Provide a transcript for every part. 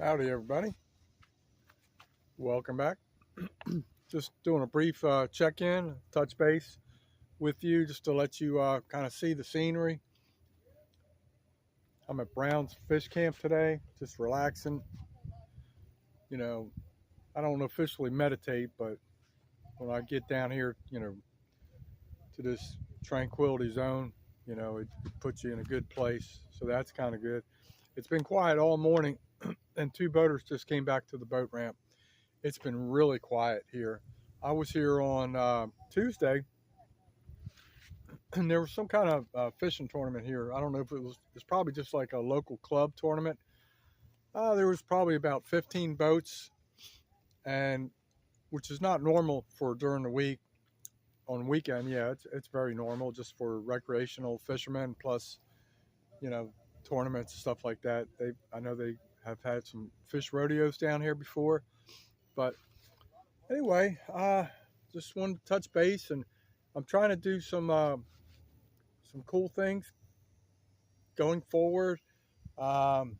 Howdy, everybody. Welcome back. Just doing a brief check-in, touch base with you, just to let you kind of see the scenery. I'm at Brown's Fish Camp today, just relaxing. You know, I don't officially meditate, but when I get down here, to this tranquility zone, it puts you in a good place. So that's kind of good. It's been quiet all morning, and two boaters just came back to the boat ramp. It's been really quiet here. I was here on Tuesday, and there was some kind of fishing tournament here. I don't know if it's probably just like a local club tournament. There was probably about 15 boats, and which is not normal for during the week. On weekend, yeah, it's very normal just for recreational fishermen, plus you know tournaments, stuff like that. I know they have had some fish rodeos down here before, but anyway, just wanted to touch base, and I'm trying to do some cool things going forward. Um,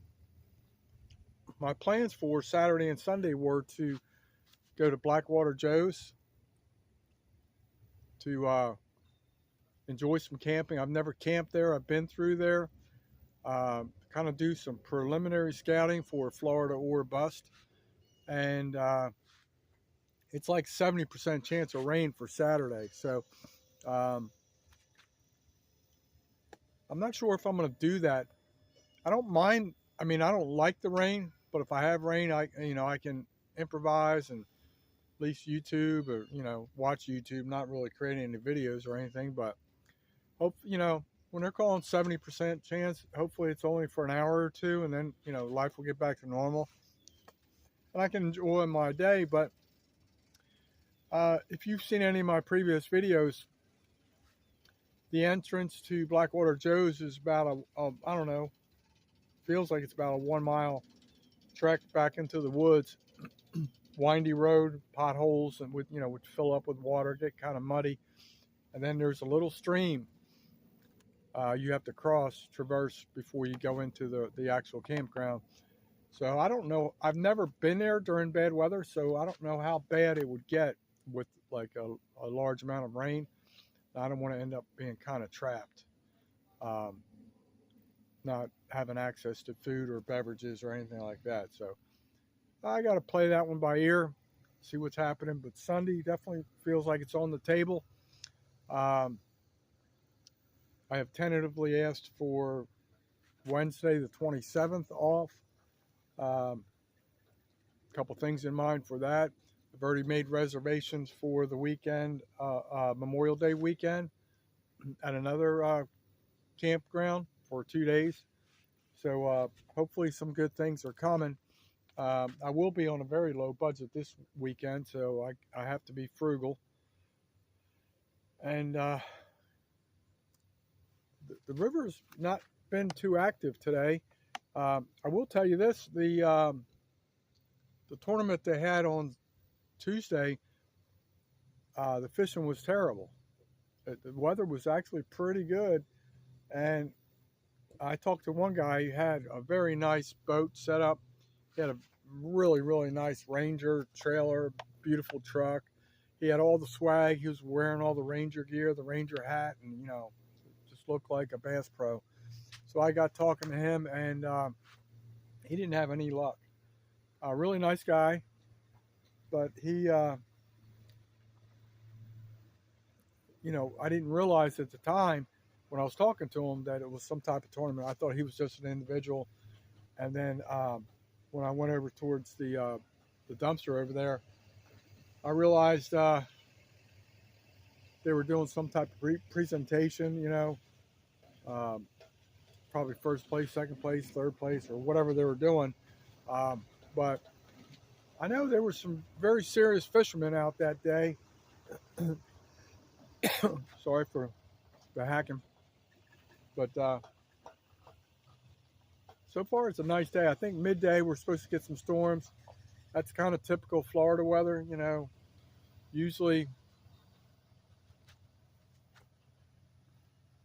my plans for Saturday and Sunday were to go to Blackwater Joe's to enjoy some camping. I've never camped there. I've been through there. Kind of do some preliminary scouting for Florida or bust, and it's like 70% chance of rain for Saturday. So um, I'm not sure if I'm going to do that. I don't mind. I mean, I don't like the rain, but if I have rain, I can improvise and at least YouTube, or watch YouTube. Not really creating any videos or anything, but hope when they're calling 70% chance, hopefully it's only for an hour or two, and then life will get back to normal, and I can enjoy my day. But if you've seen any of my previous videos, the entrance to Blackwater Joe's is about I don't know, feels like it's about a 1 mile trek back into the woods. Windy road, potholes, and would fill up with water, get kind of muddy, and then there's a little stream you have to traverse before you go into the actual campground. So I don't know. I've never been there during bad weather, so I don't know how bad it would get with like a large amount of rain. I don't want to end up being kind of trapped, um, not having access to food or beverages or anything like that. So I got to play that one by ear, see what's happening. But Sunday definitely feels like it's on the table. Um, I have tentatively asked for Wednesday, the 27th off. A couple things in mind for that. I've already made reservations for the weekend, Memorial Day weekend, at another campground for 2 days. So hopefully some good things are coming. I will be on a very low budget this weekend, so I have to be frugal. And the river's not been too active today. I will tell you this: the tournament they had on Tuesday, the fishing was terrible. The weather was actually pretty good, and I talked to one guy who had a very nice boat set up. He had a really, really nice Ranger trailer, beautiful truck. He had all the swag. He was wearing all the Ranger gear, the Ranger hat, and just looked like a Bass Pro. So I got talking to him, and he didn't have any luck. A really nice guy, but he, I didn't realize at the time when I was talking to him that it was some type of tournament. I thought he was just an individual, and then when I went over towards the dumpster over there, I realized they were doing some type of presentation. Um, probably first place, second place, third place, or whatever they were doing. But I know there were some very serious fishermen out that day. Sorry for the hacking, but so far it's a nice day. I think midday we're supposed to get some storms. That's kind of typical Florida weather. Usually,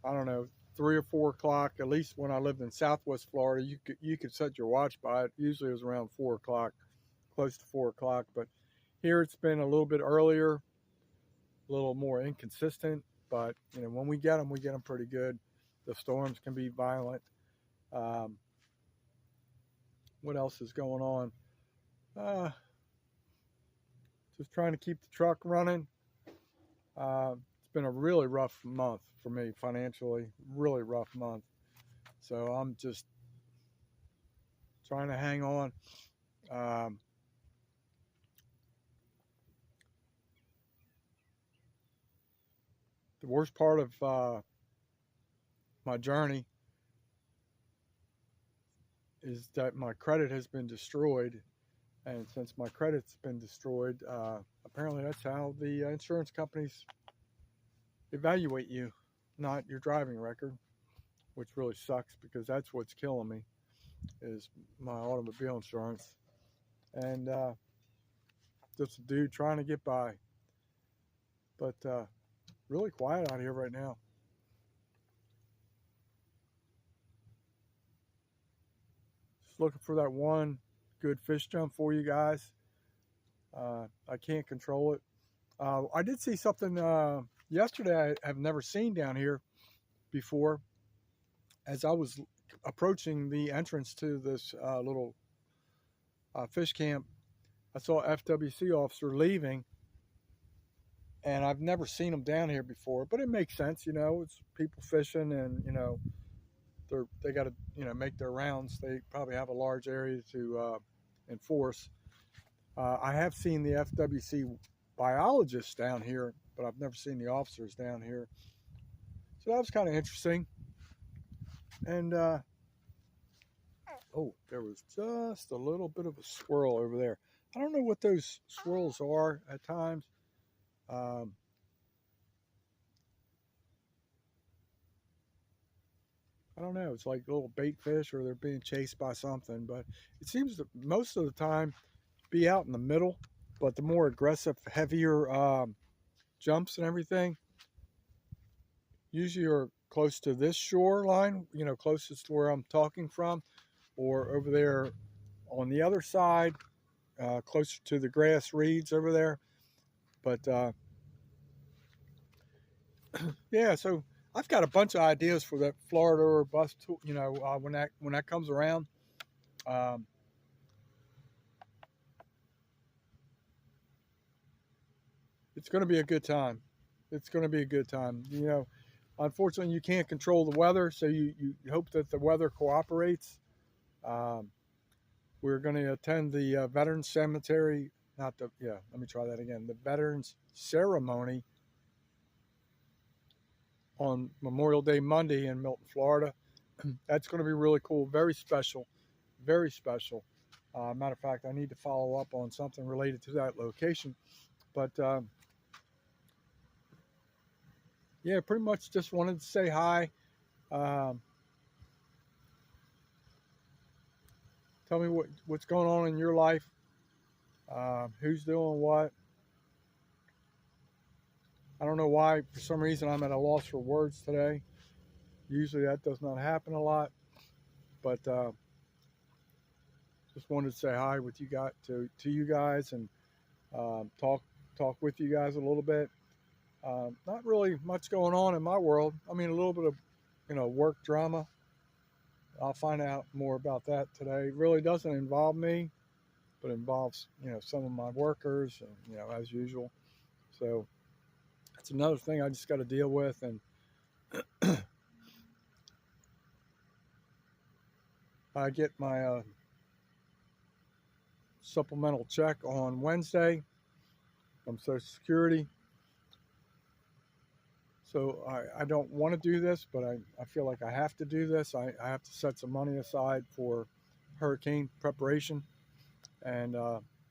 I don't know, 3 or 4 o'clock. At least when I lived in Southwest Florida, you could set your watch by it. Usually it was around 4 o'clock, close to 4 o'clock. But here it's been a little bit earlier, a little more inconsistent. But when we get them pretty good. The storms can be violent. Um, what else is going on? Just trying to keep the truck running. It's been a really rough month for me financially, really rough month. So I'm just trying to hang on. The worst part of my journey is that my credit has been destroyed. And since my credit's been destroyed, apparently that's how the insurance companies evaluate you, not your driving record, which really sucks because that's what's killing me, is my automobile insurance. And just a dude trying to get by. But really quiet out here right now. Just looking for that one good fish jump for you guys. I can't control it. I did see something yesterday I have never seen down here before. As I was approaching the entrance to this little fish camp, I saw an FWC officer leaving, and I've never seen them down here before. But it makes sense, it's people fishing, and they got to make their rounds. They probably have a large area to enforce. I have seen the FWC biologists down here, but I've never seen the officers down here. So that was kind of interesting. And oh, there was just a little bit of a swirl over there. I don't know what those swirls are at times. I don't know. It's like little bait fish, or they're being chased by something. But it seems that most of the time be out in the middle. But the more aggressive, heavier jumps and everything usually are close to this shoreline, closest to where I'm talking from, or over there on the other side, closer to the grass reeds over there. But yeah, so I've got a bunch of ideas for that Florida or bus tour, when that comes around. It's going to be a good time. It's going to be a good time. Unfortunately, you can't control the weather, so you hope that the weather cooperates. We're going to attend the Veterans Cemetery, let me try that again. The Veterans Ceremony on Memorial Day Monday in Milton, Florida. That's going to be really cool. Very special. Very special. Matter of fact, I need to follow up on something related to that location. But yeah, pretty much just wanted to say hi. Tell me what's going on in your life. Who's doing what. I don't know why, for some reason, I'm at a loss for words today. Usually that does not happen a lot. But just wanted to say hi with you guys, to you guys, and talk with you guys a little bit. Not really much going on in my world. I mean, a little bit of work drama. I'll find out more about that today. It really doesn't involve me, but involves some of my workers, and, as usual. So that's another thing I just got to deal with. And I get my supplemental check on Wednesday from Social Security. So I don't want to do this, but I feel like I have to do this. I have to set some money aside for hurricane preparation. And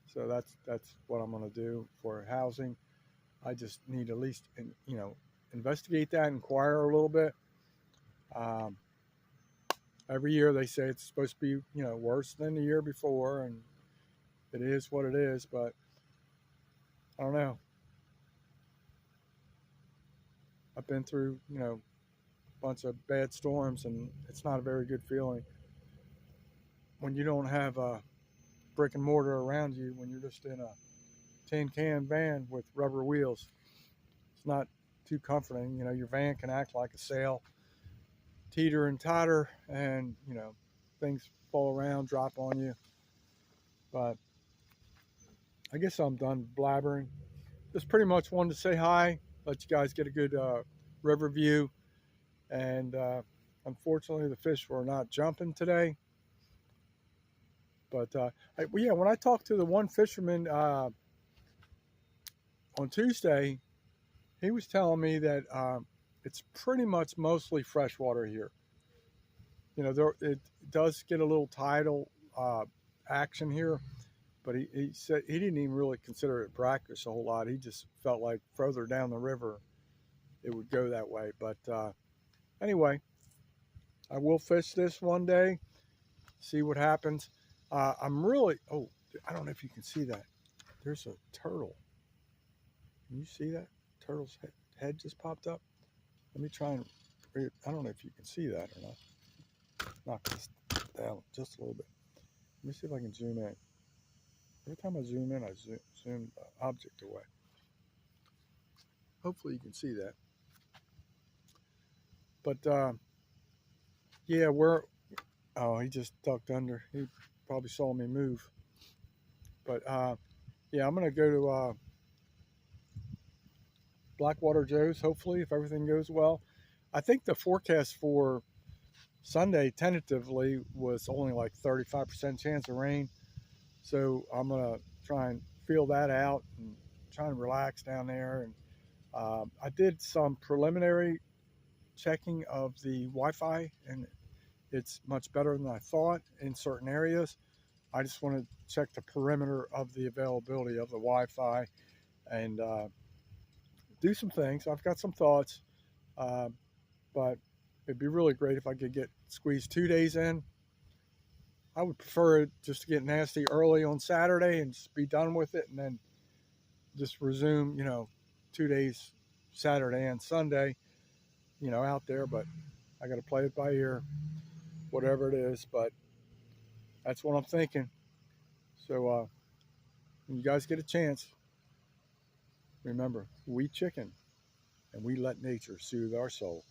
so that's what I'm going to do for housing. I just need to at least, investigate that, inquire a little bit. Every year they say it's supposed to be, worse than the year before, and it is what it is. But I don't know. I've been through, a bunch of bad storms, and it's not a very good feeling when you don't have a brick and mortar around you, when you're just in a tin can van with rubber wheels. It's not too comforting. You know, your van can act like a sail, teeter and totter, and you know, things fall around, drop on you. But I guess I'm done blabbering. Just pretty much wanted to say hi, let you guys get a good river view. And unfortunately, the fish were not jumping today. But yeah, when I talked to the one fisherman on Tuesday, he was telling me that it's pretty much mostly freshwater here. You know, it does get a little tidal action here, but he said he didn't even really consider it brackish a whole lot. He just felt like further down the river it would go that way. But anyway, I will fish this one day, see what happens. I'm really, oh, I don't know if you can see that. There's a turtle. Can you see that? Turtle's head just popped up. Let me try and, I don't know if you can see that or not. Knock this down just a little bit. Let me see if I can zoom in. Every time I zoom in, I zoom the object away. Hopefully you can see that. But yeah, oh, he just ducked under. He probably saw me move. But yeah, I'm going to go to Blackwater Joe's, hopefully, if everything goes well. I think the forecast for Sunday, tentatively, was only like 35% chance of rain. So I'm going to try and feel that out and try and relax down there. And I did some preliminary checking of the Wi-Fi, and it's much better than I thought in certain areas. I just want to check the perimeter of the availability of the Wi-Fi and do some things. I've got some thoughts, but it'd be really great if I could squeeze 2 days in. I would prefer it just to get nasty early on Saturday and just be done with it, and then just resume, you know, 2 days, Saturday and Sunday, you know, out there. But I got to play it by ear, whatever it is. But that's what I'm thinking. So when you guys get a chance, remember, we chicken, and we let nature soothe our soul.